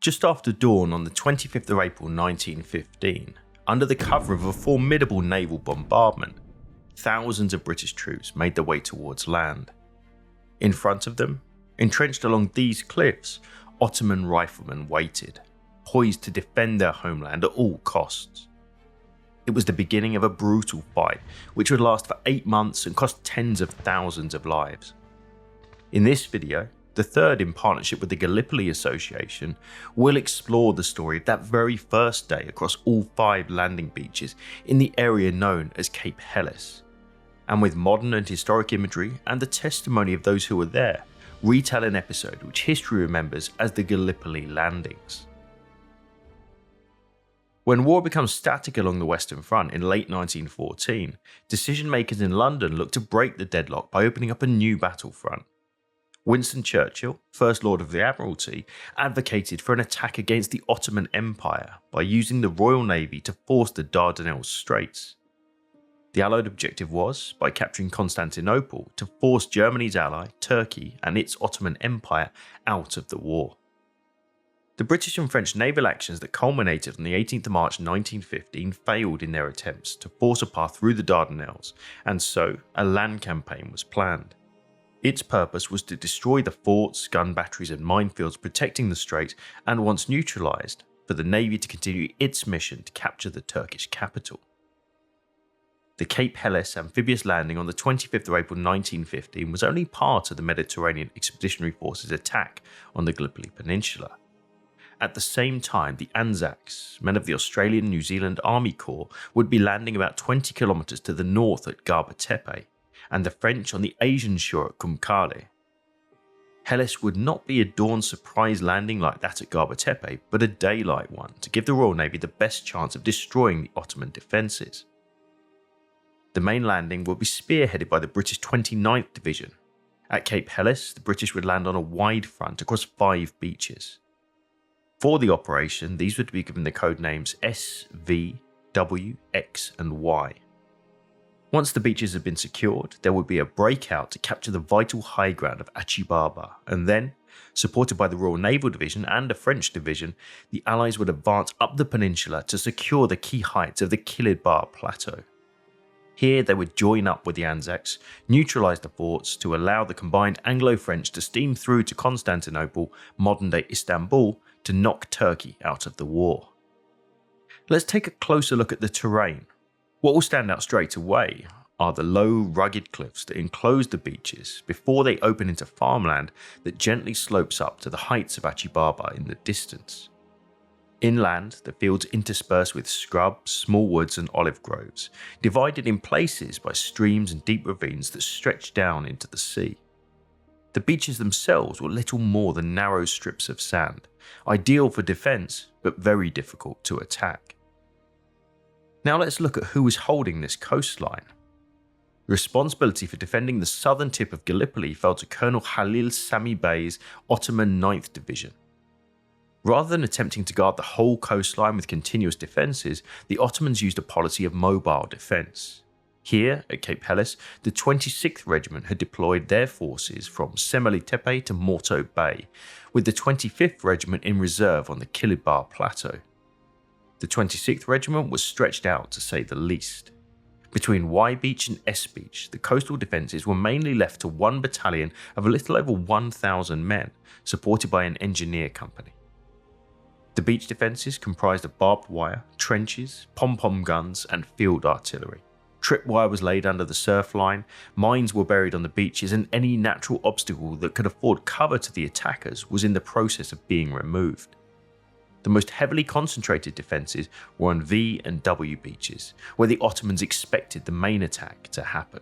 Just after dawn on the 25th of April 1915, under the cover of a formidable naval bombardment, thousands of British troops made their way towards land. In front of them, entrenched along these cliffs, Ottoman riflemen waited, poised to defend their homeland at all costs. It was the beginning of a brutal fight which would last for 8 months and cost tens of thousands of lives. In this video, the third in partnership with the Gallipoli Association, we'll explore the story of that very first day across all 5 landing beaches in the area known as Cape Helles, and with modern and historic imagery and the testimony of those who were there, retell an episode which history remembers as the Gallipoli landings. When war becomes static along the Western Front in late 1914, decision makers in London looked to break the deadlock by opening up a new battlefront. Winston Churchill, First Lord of the Admiralty, advocated for an attack against the Ottoman Empire by using the Royal Navy to force the Dardanelles Straits. The Allied objective was, by capturing Constantinople, to force Germany's ally, Turkey, and its Ottoman Empire out of the war. The British and French naval actions that culminated on the 18th of March 1915 failed in their attempts to force a path through the Dardanelles, and so a land campaign was planned. Its purpose was to destroy the forts, gun batteries and minefields protecting the strait, and once neutralised, for the Navy to continue its mission to capture the Turkish capital. The Cape Helles amphibious landing on the 25th of April 1915 was only part of the Mediterranean Expeditionary Force's attack on the Gallipoli Peninsula. At the same time, the Anzacs, men of the Australian New Zealand Army Corps, would be landing about 20 kilometres to the north at Gaba Tepe, and the French on the Asian shore at Kumkale. Helles would not be a dawn surprise landing like that at Gaba Tepe, but a daylight one to give the Royal Navy the best chance of destroying the Ottoman defences. The main landing would be spearheaded by the British 29th Division. At Cape Helles, the British would land on a wide front across 5 beaches. For the operation, these would be given the code names S, V, W, X and Y. Once the beaches had been secured, there would be a breakout to capture the vital high ground of Achi Baba, and then, supported by the Royal Naval Division and a French division, the Allies would advance up the peninsula to secure the key heights of the Kilid Bar Plateau. Here they would join up with the Anzacs, neutralise the forts to allow the combined Anglo-French to steam through to Constantinople, modern-day Istanbul, to knock Turkey out of the war. Let's take a closer look at the terrain. What will stand out straight away are the low, rugged cliffs that enclose the beaches before they open into farmland that gently slopes up to the heights of Achi Baba in the distance. Inland, the fields interspersed with scrub, small woods and olive groves, divided in places by streams and deep ravines that stretch down into the sea. The beaches themselves were little more than narrow strips of sand, ideal for defence but very difficult to attack. Now let's look at who was holding this coastline. The responsibility for defending the southern tip of Gallipoli fell to Colonel Halil Sami Bey's Ottoman 9th Division. Rather than attempting to guard the whole coastline with continuous defences, the Ottomans used a policy of mobile defence. Here, at Cape Helles, the 26th Regiment had deployed their forces from Semeli Tepe to Morto Bay, with the 25th Regiment in reserve on the Kilid Bar Plateau. The 26th Regiment was stretched out to say the least. Between Y Beach and S Beach, the coastal defences were mainly left to one battalion of a little over 1,000 men, supported by an engineer company. The beach defences comprised of barbed wire, trenches, pom-pom guns and field artillery. Tripwire was laid under the surf line, mines were buried on the beaches, and any natural obstacle that could afford cover to the attackers was in the process of being removed. The most heavily concentrated defences were on V and W beaches, where the Ottomans expected the main attack to happen.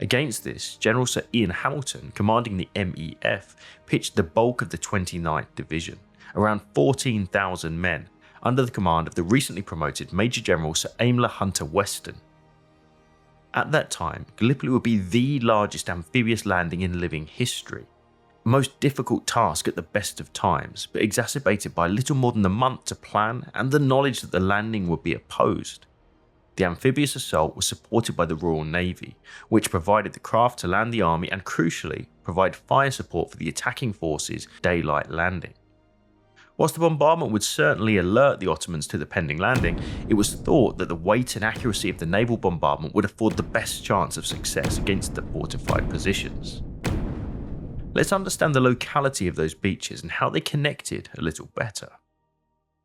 Against this, General Sir Ian Hamilton, commanding the MEF, pitched the bulk of the 29th Division, around 14,000 men, under the command of the recently promoted Major General Sir Aimler Hunter Weston. At that time, Gallipoli would be the largest amphibious landing in living history. A most difficult task at the best of times, but exacerbated by little more than a month to plan and the knowledge that the landing would be opposed. The amphibious assault was supported by the Royal Navy, which provided the craft to land the army and, crucially, provide fire support for the attacking forces' daylight landing. Whilst the bombardment would certainly alert the Ottomans to the pending landing, it was thought that the weight and accuracy of the naval bombardment would afford the best chance of success against the fortified positions. Let's understand the locality of those beaches and how they connected a little better.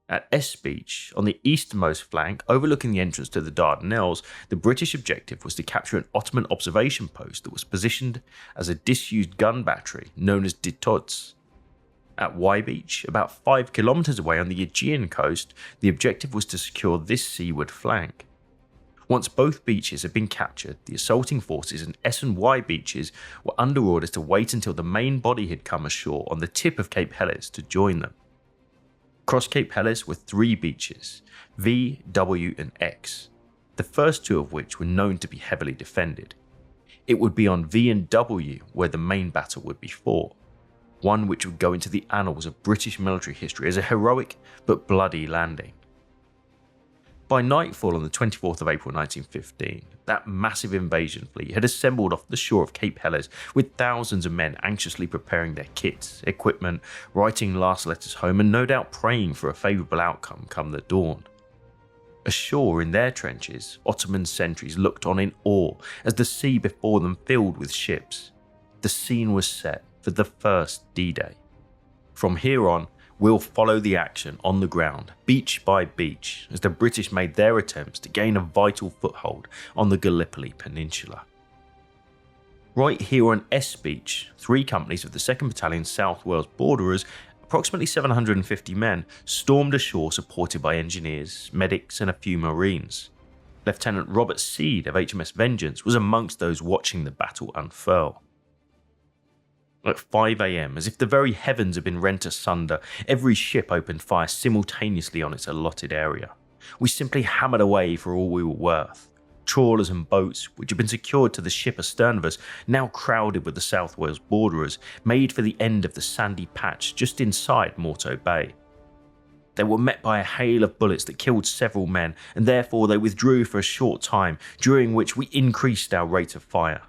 At S Beach, on the easternmost flank, overlooking the entrance to the Dardanelles, the British objective was to capture an Ottoman observation post that was positioned as a disused gun battery known as Ditots. At Y Beach, about 5 kilometers away on the Aegean coast, the objective was to secure this seaward flank. Once both beaches had been captured, the assaulting forces in S and Y beaches were under orders to wait until the main body had come ashore on the tip of Cape Helles to join them. Across Cape Helles were 3 beaches, V, W and X, the first 2 of which were known to be heavily defended. It would be on V and W where the main battle would be fought, one which would go into the annals of British military history as a heroic but bloody landing. By nightfall on the 24th of April 1915, that massive invasion fleet had assembled off the shore of Cape Helles with thousands of men anxiously preparing their kits, equipment, writing last letters home and no doubt praying for a favourable outcome come the dawn. Ashore in their trenches, Ottoman sentries looked on in awe as the sea before them filled with ships. The scene was set for the first D-Day. From here on, we'll follow the action on the ground, beach by beach, as the British made their attempts to gain a vital foothold on the Gallipoli Peninsula. Right here on S Beach, 3 companies of the 2nd Battalion South Wales Borderers, approximately 750 men, stormed ashore supported by engineers, medics and a few Marines. Lieutenant Robert Seed of HMS Vengeance was amongst those watching the battle unfurl. At 5 AM, as if the very heavens had been rent asunder, every ship opened fire simultaneously on its allotted area. We simply hammered away for all we were worth. Trawlers and boats, which had been secured to the ship astern of us, now crowded with the South Wales Borderers, made for the end of the sandy patch just inside Morto Bay. They were met by a hail of bullets that killed several men, and therefore they withdrew for a short time, during which we increased our rate of fire.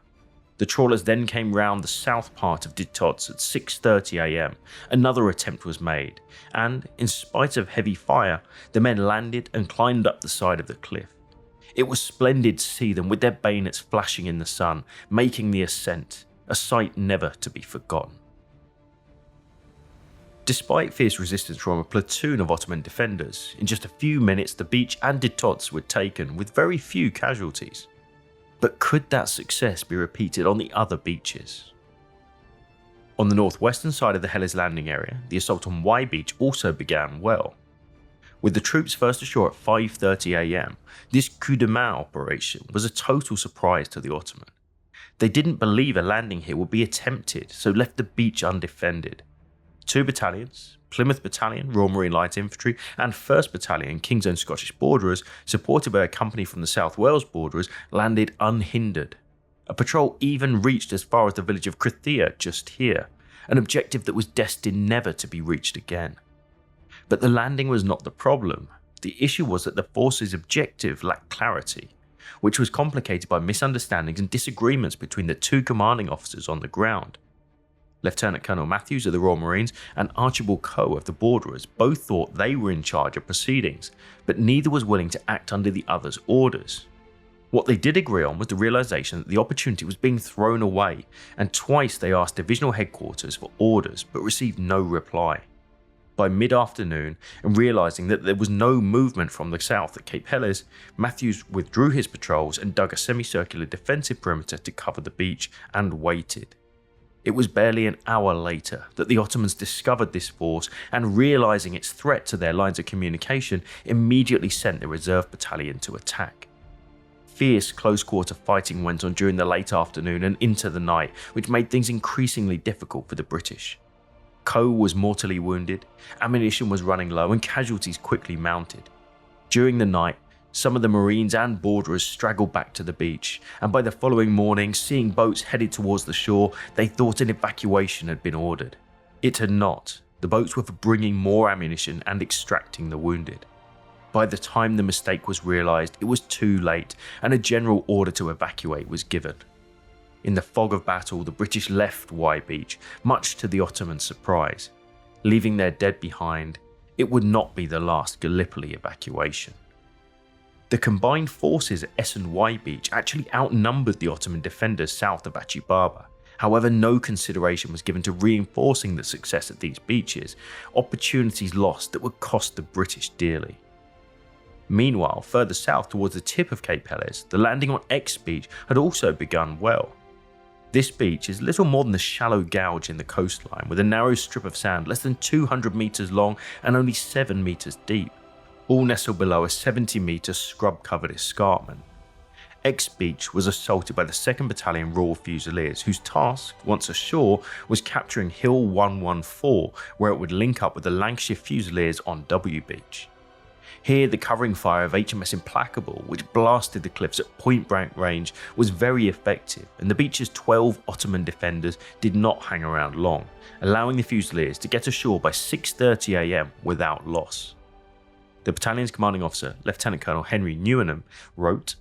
The trawlers then came round the south part of Ditots at 6:30 AM. Another attempt was made, and, in spite of heavy fire, the men landed and climbed up the side of the cliff. It was splendid to see them with their bayonets flashing in the sun, making the ascent, a sight never to be forgotten. Despite fierce resistance from a platoon of Ottoman defenders, in just a few minutes the beach and Ditots were taken with very few casualties. But could that success be repeated on the other beaches? On the northwestern side of the Helles landing area, the assault on Y Beach also began well. With the troops first ashore at 5:30 AM, this coup de main operation was a total surprise to the Ottoman. They didn't believe a landing here would be attempted, so left the beach undefended. 2 battalions, Plymouth Battalion, Royal Marine Light Infantry, and 1st Battalion, King's Own Scottish Borderers, supported by a company from the South Wales Borderers, landed unhindered. A patrol even reached as far as the village of Crithea just here, an objective that was destined never to be reached again. But the landing was not the problem. The issue was that the force's objective lacked clarity, which was complicated by misunderstandings and disagreements between the 2 commanding officers on the ground. Lieutenant Colonel Matthews of the Royal Marines and Archibald Coe of the Borderers both thought they were in charge of proceedings, but neither was willing to act under the other's orders. What they did agree on was the realisation that the opportunity was being thrown away, and twice they asked divisional headquarters for orders but received no reply. By mid-afternoon, and realising that there was no movement from the south at Cape Helles, Matthews withdrew his patrols and dug a semicircular defensive perimeter to cover the beach and waited. It was barely an hour later that the Ottomans discovered this force and, realising its threat to their lines of communication, immediately sent a reserve battalion to attack. Fierce close-quarter fighting went on during the late afternoon and into the night, which made things increasingly difficult for the British. Coe was mortally wounded, ammunition was running low and casualties quickly mounted. During the night, some of the Marines and Borderers straggled back to the beach, and by the following morning, seeing boats headed towards the shore, they thought an evacuation had been ordered. It had not. The boats were for bringing more ammunition and extracting the wounded. By the time the mistake was realised, it was too late, and a general order to evacuate was given. In the fog of battle, the British left Y Beach, much to the Ottoman surprise. Leaving their dead behind, it would not be the last Gallipoli evacuation. The combined forces at S and Y Beach actually outnumbered the Ottoman defenders south of Achibaba. However, no consideration was given to reinforcing the success at these beaches, opportunities lost that would cost the British dearly. Meanwhile, further south towards the tip of Cape Helles, the landing on X Beach had also begun well. This beach is little more than a shallow gouge in the coastline with a narrow strip of sand less than 200 metres long and only 7 metres deep, all nestled below a 70-metre scrub-covered escarpment. X Beach was assaulted by the 2nd Battalion Royal Fusiliers, whose task, once ashore, was capturing Hill 114, where it would link up with the Lancashire Fusiliers on W Beach. Here, the covering fire of HMS Implacable, which blasted the cliffs at point-blank range, was very effective, and the beach's 12 Ottoman defenders did not hang around long, allowing the Fusiliers to get ashore by 6:30 AM without loss. The battalion's commanding officer, Lieutenant Colonel Henry Newenham, wrote,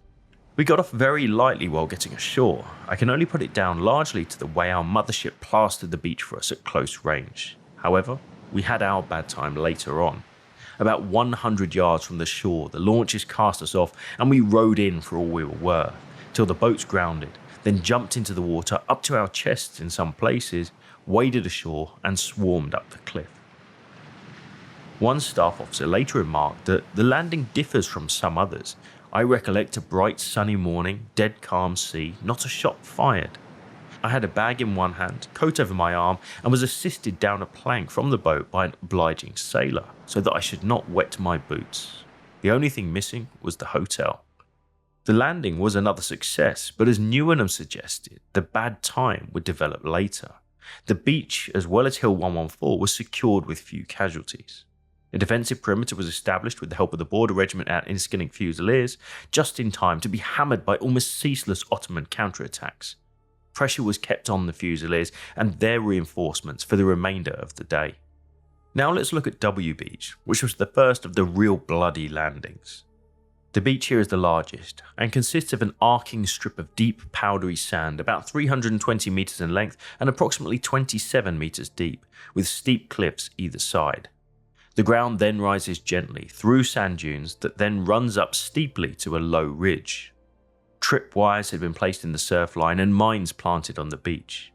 "We got off very lightly while getting ashore. I can only put it down largely to the way our mothership plastered the beach for us at close range. However, we had our bad time later on. About 100 yards from the shore, the launches cast us off and we rowed in for all we were worth, till the boats grounded, then jumped into the water up to our chests in some places, waded ashore and swarmed up the cliff." One staff officer later remarked that the landing differs from some others. "I recollect a bright sunny morning, dead calm sea, not a shot fired. I had a bag in one hand, coat over my arm, and was assisted down a plank from the boat by an obliging sailor, so that I should not wet my boots. The only thing missing was the hotel." The landing was another success, but as Newenham suggested, the bad time would develop later. The beach, as well as Hill 114, was secured with few casualties. A defensive perimeter was established with the help of the Border Regiment at Enniskillen Fusiliers, just in time to be hammered by almost ceaseless Ottoman counterattacks. Pressure was kept on the Fusiliers and their reinforcements for the remainder of the day. Now let's look at W Beach, which was the first of the real bloody landings. The beach here is the largest and consists of an arcing strip of deep powdery sand about 320 metres in length and approximately 27 metres deep, with steep cliffs either side. The ground then rises gently through sand dunes that then runs up steeply to a low ridge. Trip wires had been placed in the surf line and mines planted on the beach.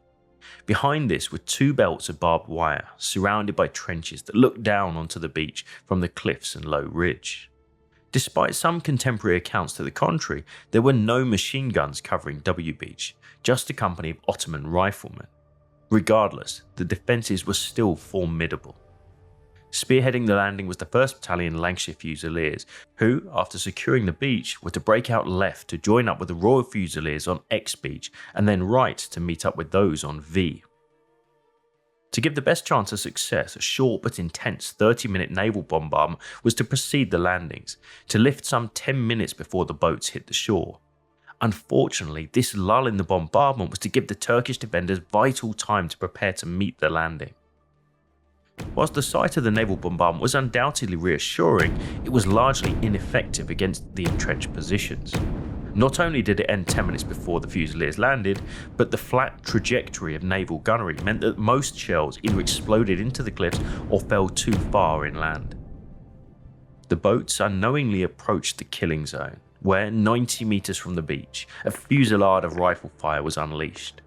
Behind this were 2 belts of barbed wire, surrounded by trenches that looked down onto the beach from the cliffs and low ridge. Despite some contemporary accounts to the contrary, there were no machine guns covering W Beach, just a company of Ottoman riflemen. Regardless, the defences were still formidable. Spearheading the landing was the 1st Battalion Lancashire Fusiliers, who, after securing the beach, were to break out left to join up with the Royal Fusiliers on X Beach and then right to meet up with those on V. To give the best chance of success, a short but intense 30-minute naval bombardment was to precede the landings, to lift some 10 minutes before the boats hit the shore. Unfortunately, this lull in the bombardment was to give the Turkish defenders vital time to prepare to meet the landing. Whilst the sight of the naval bombardment was undoubtedly reassuring, it was largely ineffective against the entrenched positions. Not only did it end 10 minutes before the Fusiliers landed, but the flat trajectory of naval gunnery meant that most shells either exploded into the cliffs or fell too far inland. The boats unknowingly approached the killing zone, where, 90 metres from the beach, a fusillade of rifle fire was unleashed.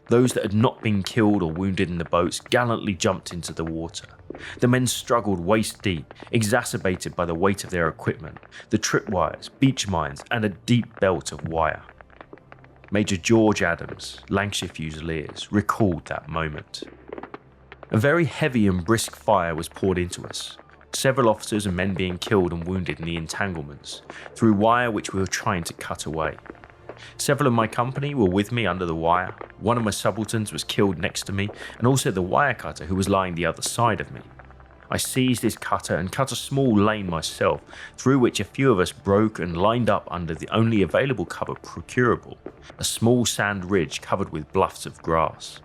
Those that had not been killed or wounded in the boats gallantly jumped into the water. The men struggled waist deep, exacerbated by the weight of their equipment, the tripwires, beach mines, and a deep belt of wire. Major George Adams, Lancashire Fusiliers, recalled that moment. A very heavy and brisk fire was poured into us, several officers and men being killed and wounded in the entanglements, through wire which we were trying to cut away. Several of my company were with me under the wire. One of my subalterns was killed next to me, and also the wire cutter who was lying the other side of me. I seized his cutter and cut a small lane myself, through which a few of us broke and lined up under the only available cover procurable, a small sand ridge covered with bluffs of grass.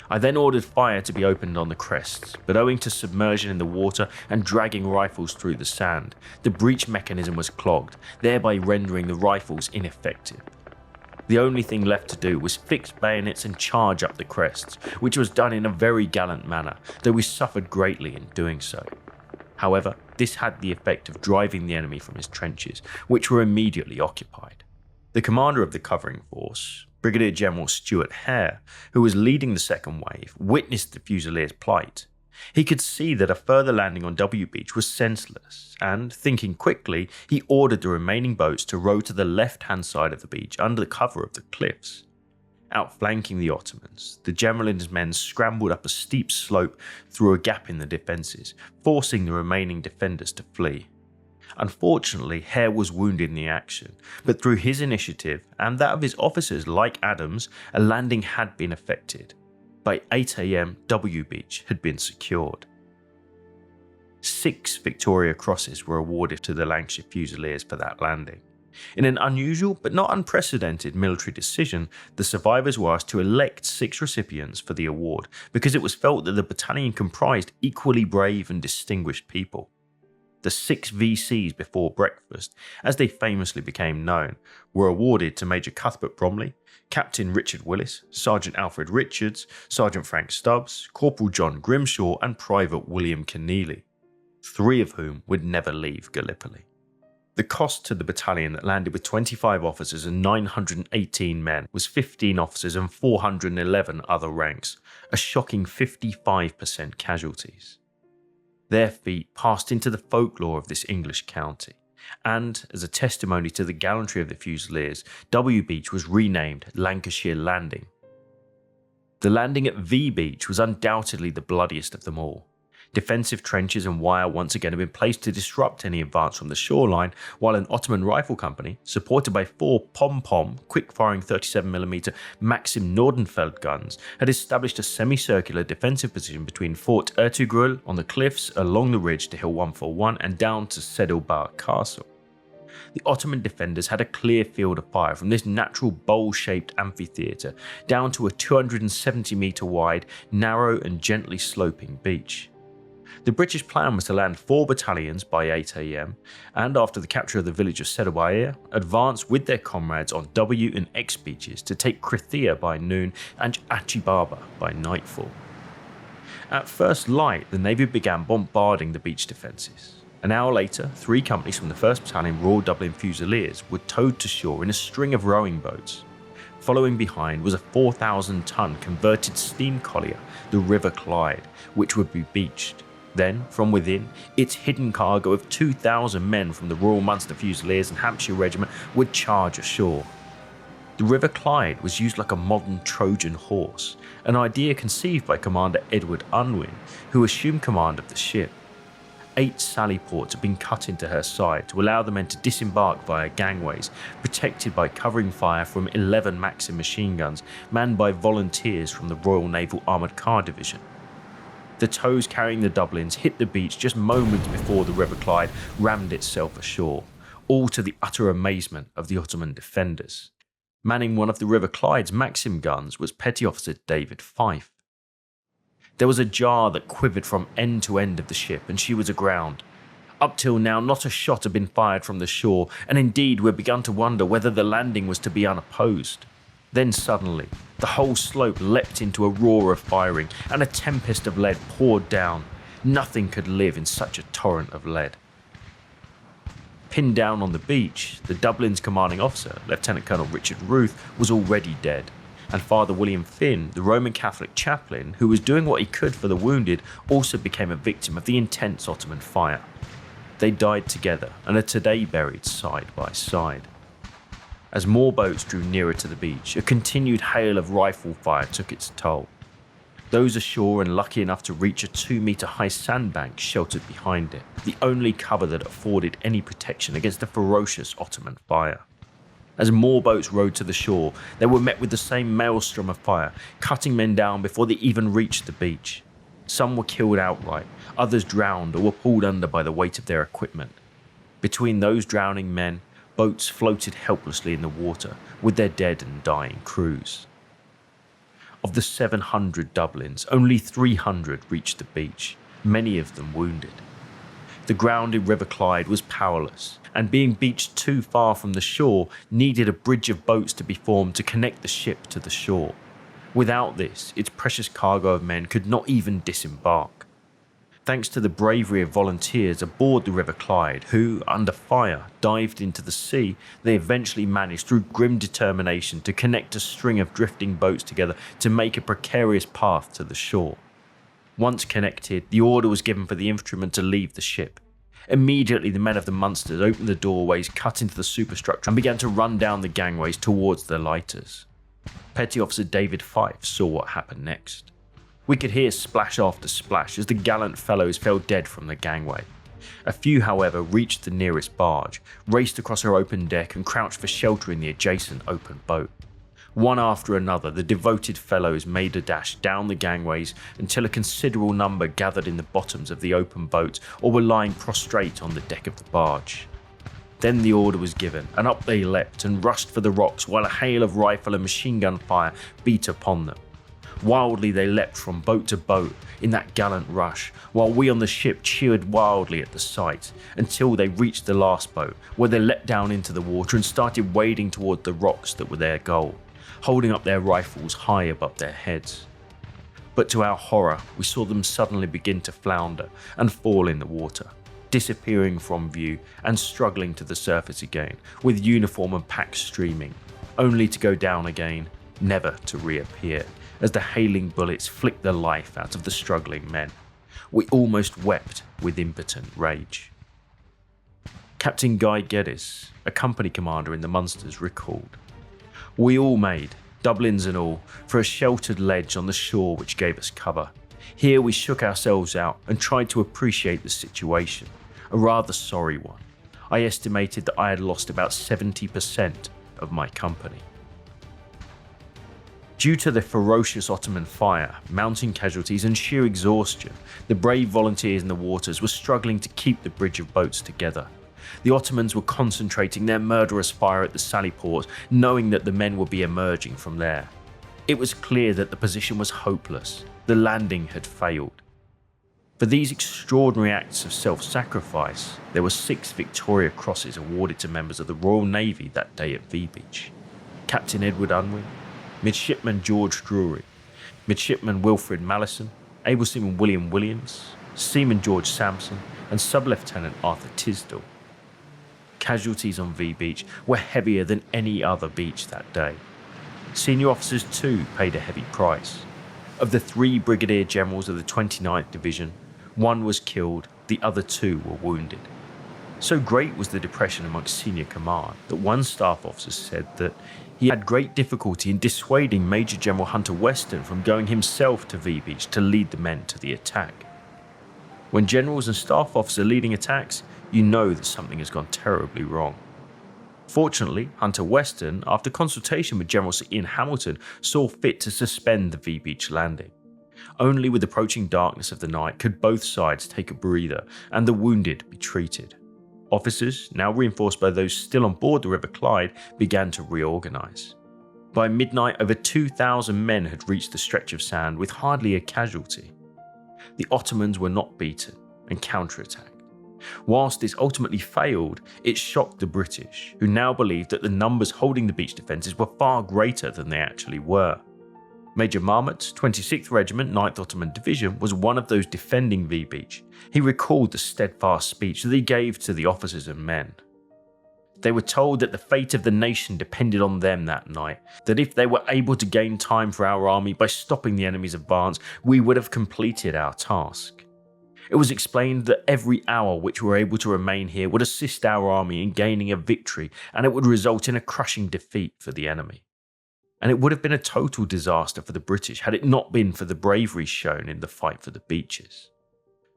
I then ordered fire to be opened on the crests, but owing to submersion in the water and dragging rifles through the sand, the breech mechanism was clogged, thereby rendering the rifles ineffective. The only thing left to do was fix bayonets and charge up the crests, which was done in a very gallant manner, though we suffered greatly in doing so. However, this had the effect of driving the enemy from his trenches, which were immediately occupied. The commander of the covering force, Brigadier General Stuart Hare, who was leading the second wave, witnessed the Fusiliers' plight. He could see that a further landing on W Beach was senseless, and, thinking quickly, he ordered the remaining boats to row to the left-hand side of the beach under the cover of the cliffs. Outflanking the Ottomans, the general and his men scrambled up a steep slope through a gap in the defences, forcing the remaining defenders to flee. Unfortunately, Hare was wounded in the action, but through his initiative and that of his officers like Adams, a landing had been effected. By 8 AM, W Beach had been secured. 6 Victoria Crosses were awarded to the Lancashire Fusiliers for that landing. In an unusual but not unprecedented military decision, the survivors were asked to elect 6 recipients for the award because it was felt that the battalion comprised equally brave and distinguished people. The 6 VCs before breakfast, as they famously became known, were awarded to Major Cuthbert Bromley, Captain Richard Willis, Sergeant Alfred Richards, Sergeant Frank Stubbs, Corporal John Grimshaw and Private William Keneally, 3 of whom would never leave Gallipoli. The cost to the battalion that landed with 25 officers and 918 men was 15 officers and 411 other ranks, a shocking 55% casualties. Their feat passed into the folklore of this English county, and as a testimony to the gallantry of the Fusiliers, W Beach was renamed Lancashire Landing. The landing at V Beach was undoubtedly the bloodiest of them all. Defensive trenches and wire once again had been placed to disrupt any advance from the shoreline, while an Ottoman rifle company, supported by 4 pom-pom, quick-firing 37mm Maxim Nordenfeld guns, had established a semicircular defensive position between Fort Ertugrul on the cliffs along the ridge to Hill 141 and down to Sedilbar Castle. The Ottoman defenders had a clear field of fire from this natural bowl-shaped amphitheatre down to a 270-metre wide, narrow and gently sloping beach. The British plan was to land 4 battalions by 8 AM and, after the capture of the village of Sedilbar, advance with their comrades on W and X beaches to take Krithia by noon and Achibaba by nightfall. At first light, the Navy began bombarding the beach defences. An hour later, 3 companies from the 1st Battalion Royal Dublin Fusiliers were towed to shore in a string of rowing boats. Following behind was a 4,000-ton converted steam collier, the River Clyde, which would be beached. Then, from within, its hidden cargo of 2,000 men from the Royal Munster Fusiliers and Hampshire Regiment would charge ashore. The River Clyde was used like a modern Trojan horse, an idea conceived by Commander Edward Unwin, who assumed command of the ship. 8 sally ports had been cut into her side to allow the men to disembark via gangways, protected by covering fire from 11 Maxim machine guns manned by volunteers from the Royal Naval Armoured Car Division. The tows carrying the Dublins hit the beach just moments before the River Clyde rammed itself ashore, all to the utter amazement of the Ottoman defenders. Manning one of the River Clyde's Maxim guns was Petty Officer David Fife. There was a jar that quivered from end to end of the ship, and she was aground. Up till now, not a shot had been fired from the shore, and indeed we had begun to wonder whether the landing was to be unopposed. Then suddenly, the whole slope leapt into a roar of firing, and a tempest of lead poured down. Nothing could live in such a torrent of lead. Pinned down on the beach, the Dublin's commanding officer, Lieutenant Colonel Richard Ruth, was already dead, and Father William Finn, the Roman Catholic chaplain, who was doing what he could for the wounded, also became a victim of the intense Ottoman fire. They died together and are today buried side by side. As more boats drew nearer to the beach, a continued hail of rifle fire took its toll. Those ashore and lucky enough to reach a 2-metre-high sandbank sheltered behind it, the only cover that afforded any protection against the ferocious Ottoman fire. As more boats rowed to the shore, they were met with the same maelstrom of fire, cutting men down before they even reached the beach. Some were killed outright, others drowned or were pulled under by the weight of their equipment. Between those drowning men, boats floated helplessly in the water with their dead and dying crews. Of the 700 Dublins, only 300 reached the beach, many of them wounded. The grounded River Clyde was powerless, and being beached too far from the shore, needed a bridge of boats to be formed to connect the ship to the shore. Without this, its precious cargo of men could not even disembark. thanks to the bravery of volunteers aboard the River Clyde who, under fire, dived into the sea. They eventually managed, through grim determination, to connect a string of drifting boats together to make a precarious path to the shore. Once connected, the order was given for the infantrymen to leave the ship. Immediately, the men of the Munsters opened the doorways, cut into the superstructure, and began to run down the gangways towards their lighters. Petty Officer David Fife saw what happened next. We could hear splash after splash as the gallant fellows fell dead from the gangway. A few, however, reached the nearest barge, raced across her open deck and crouched for shelter in the adjacent open boat. One after another, the devoted fellows made a dash down the gangways until a considerable number gathered in the bottoms of the open boats or were lying prostrate on the deck of the barge. Then the order was given, and up they leapt and rushed for the rocks while a hail of rifle and machine gun fire beat upon them. Wildly they leapt from boat to boat in that gallant rush, while we on the ship cheered wildly at the sight, until they reached the last boat, where they leapt down into the water and started wading toward the rocks that were their goal, holding up their rifles high above their heads. But to our horror, we saw them suddenly begin to flounder and fall in the water, disappearing from view and struggling to the surface again, with uniform and pack streaming, only to go down again, never to reappear, as the hailing bullets flicked the life out of the struggling men. We almost wept with impotent rage. Captain Guy Geddes, a company commander in the Munsters, recalled, "We all made, Dublins and all, for a sheltered ledge on the shore which gave us cover. Here we shook ourselves out and tried to appreciate the situation, a rather sorry one. I estimated that I had lost about 70% of my company." Due to the ferocious Ottoman fire, mountain casualties and sheer exhaustion, the brave volunteers in the waters were struggling to keep the bridge of boats together. The Ottomans were concentrating their murderous fire at the sally port, knowing that the men would be emerging from there. It was clear that the position was hopeless. The landing had failed. For these extraordinary acts of self-sacrifice, there were 6 Victoria Crosses awarded to members of the Royal Navy that day at V Beach. Captain Edward Unwin, Midshipman George Drury, Midshipman Wilfred Mallison, Able Seaman William Williams, Seaman George Sampson, and Sub-Lieutenant Arthur Tisdall. Casualties on V Beach were heavier than any other beach that day. Senior officers too paid a heavy price. Of the 3 brigadier generals of the 29th Division, 1 was killed, the other 2 were wounded. So great was the depression amongst senior command that one staff officer said that he had great difficulty in dissuading Major General Hunter Weston from going himself to V Beach to lead the men to the attack. When generals and staff officers are leading attacks, you know that something has gone terribly wrong. Fortunately, Hunter Weston, after consultation with General Sir Ian Hamilton, saw fit to suspend the V Beach landing. Only with approaching darkness of the night could both sides take a breather and the wounded be treated. Officers, now reinforced by those still on board the River Clyde, began to reorganise. By midnight, over 2,000 men had reached the stretch of sand with hardly a casualty. The Ottomans were not beaten and counterattacked. Whilst this ultimately failed, it shocked the British, who now believed that the numbers holding the beach defences were far greater than they actually were. Major Marmot's 26th Regiment, 9th Ottoman Division, was one of those defending V Beach. He recalled the steadfast speech that he gave to the officers and men. They were told that the fate of the nation depended on them that night, that if they were able to gain time for our army by stopping the enemy's advance, we would have completed our task. It was explained that every hour which we were able to remain here would assist our army in gaining a victory, and it would result in a crushing defeat for the enemy. And it would have been a total disaster for the British had it not been for the bravery shown in the fight for the beaches.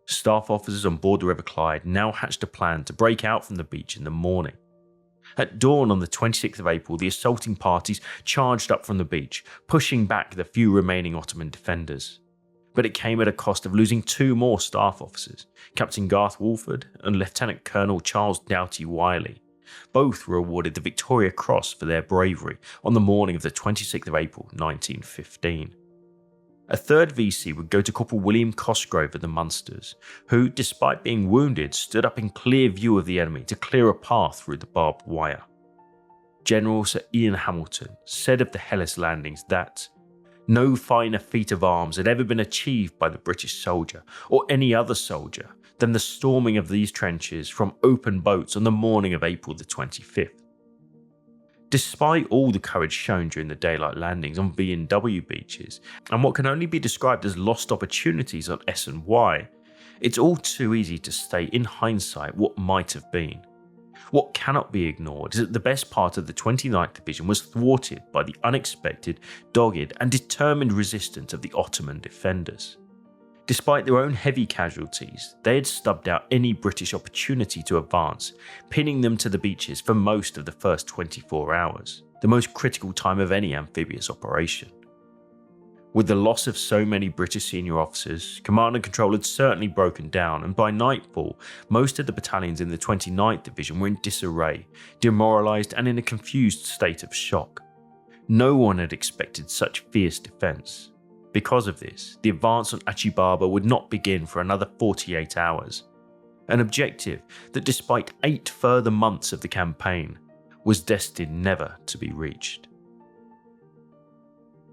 Staff officers on board the River Clyde now hatched a plan to break out from the beach in the morning. At dawn on the 26th of April, the assaulting parties charged up from the beach, pushing back the few remaining Ottoman defenders. But it came at a cost of losing 2 more staff officers, Captain Garth Walford and Lieutenant Colonel Charles Doughty Wiley. Both were awarded the Victoria Cross for their bravery on the morning of the 26th of April 1915. A third VC would go to Corporal William Cosgrove of the Munsters, who, despite being wounded, stood up in clear view of the enemy to clear a path through the barbed wire. General Sir Ian Hamilton said of the Hellas landings that, No finer feat of arms had ever been achieved by the British soldier, or any other soldier, than the storming of these trenches from open boats on the morning of April the 25th. Despite all the courage shown during the daylight landings on B&W beaches, and what can only be described as lost opportunities on S and Y, it's all too easy to state in hindsight what might have been. What cannot be ignored is that the best part of the 29th Division was thwarted by the unexpected, dogged and determined resistance of the Ottoman defenders. Despite their own heavy casualties, they had stubbed out any British opportunity to advance, pinning them to the beaches for most of the first 24 hours, the most critical time of any amphibious operation. With the loss of so many British senior officers, command and control had certainly broken down, and by nightfall, most of the battalions in the 29th Division were in disarray, demoralised and in a confused state of shock. No one had expected such fierce defence. Because of this, the advance on Achi Baba would not begin for another 48 hours, an objective that, despite 8 further months of the campaign, was destined never to be reached.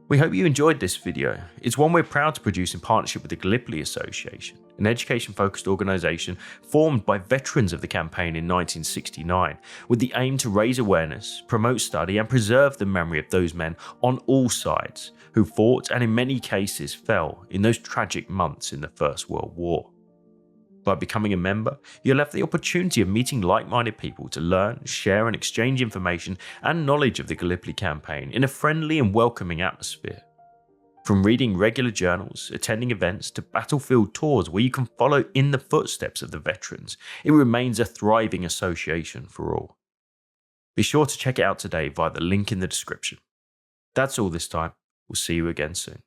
We hope you enjoyed this video. It's one we're proud to produce in partnership with the Gallipoli Association, an education-focused organisation formed by veterans of the campaign in 1969, with the aim to raise awareness, promote study and preserve the memory of those men on all sides who fought and in many cases fell in those tragic months in the First World War. By becoming a member, you'll have the opportunity of meeting like-minded people to learn, share and exchange information and knowledge of the Gallipoli campaign in a friendly and welcoming atmosphere. From reading regular journals, attending events to battlefield tours where you can follow in the footsteps of the veterans, it remains a thriving association for all. Be sure to check it out today via the link in the description. That's all this time. We'll see you again soon.